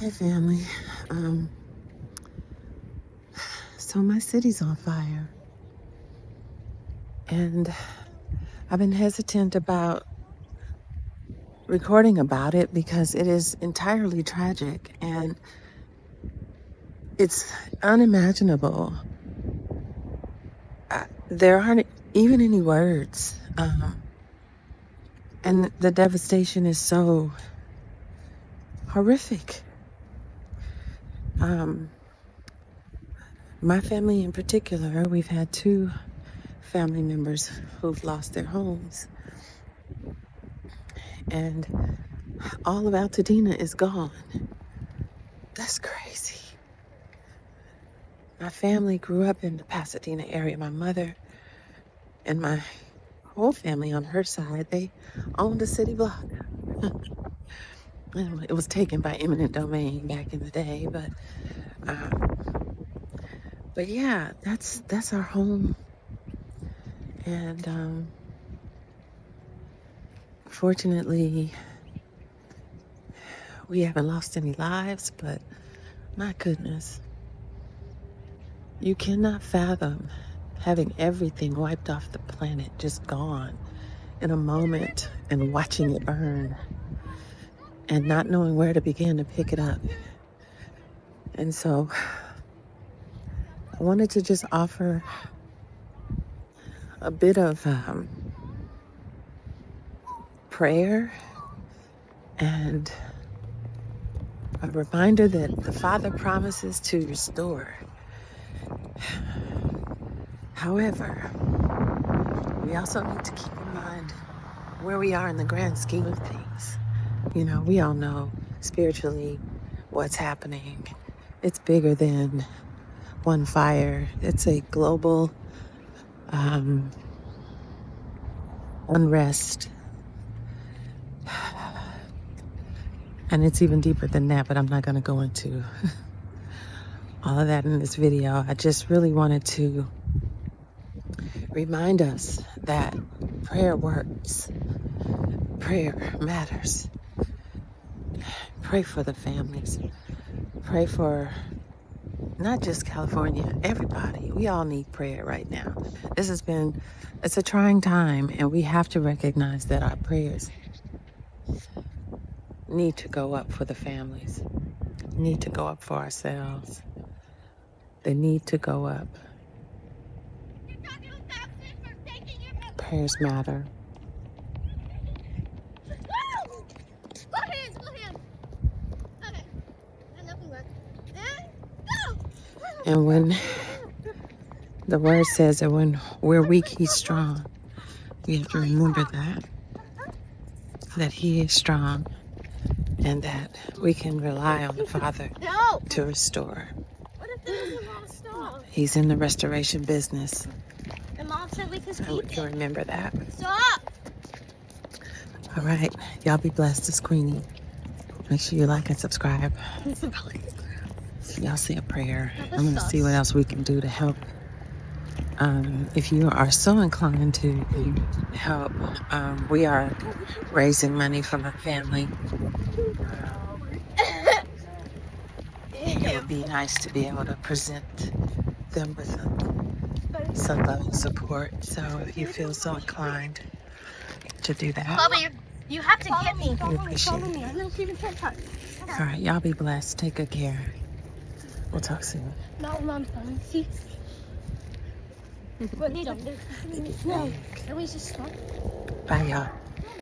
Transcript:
Hey family. Um, so my city's on fire, and I've been hesitant about recording about it because it is entirely tragic and it's unimaginable. There aren't even any words, and the devastation is so horrific. My family in particular, we've had two family members who've lost their homes, and all of Alta Dena is gone. That's crazy. My family grew up in the Pasadena area. My mother and my whole family on her side, they owned a city block. It was taken by eminent domain back in the day, but yeah, that's our home. And fortunately, we haven't lost any lives, but my goodness, you cannot fathom having everything wiped off the planet, just gone in a moment, and watching it burn and not knowing where to begin to pick it up. And so I wanted to just offer a bit of prayer and a reminder that the Father promises to restore. However, we also need to keep in mind where we are in the grand scheme of things. You know, we all know spiritually what's happening. It's bigger than one fire. It's a global unrest. And it's even deeper than that, but I'm not going to go into all of that in this video. I just really wanted to remind us that prayer works. Prayer matters. Pray for the families. Pray for not just California, everybody. We all need prayer right now. It's a trying time, and we have to recognize that our prayers need to go up for the families, need to go up for ourselves. They need to go up. Prayers matter. And when the word says that when we're weak, he's strong, we have to remember that he is strong and that we can rely on the Father to restore. He's in the restoration business. And Mom said we could So we can remember that. Stop! All right. Y'all be blessed. It's Queenie. Make sure you like and subscribe. Y'all say a prayer. I'm going to see what else we can do to help. If you are so inclined to help, we are raising money for my family. It would be nice to be able to present them with some love and support. So if you feel so inclined to do that, Chloe, you have to get me. we appreciate it. I'm going to see the TikTok. All right, y'all be blessed. Take good care. We'll talk soon. No, Mom's coming. See? What need them? No, can we just stop? Bye, y'all.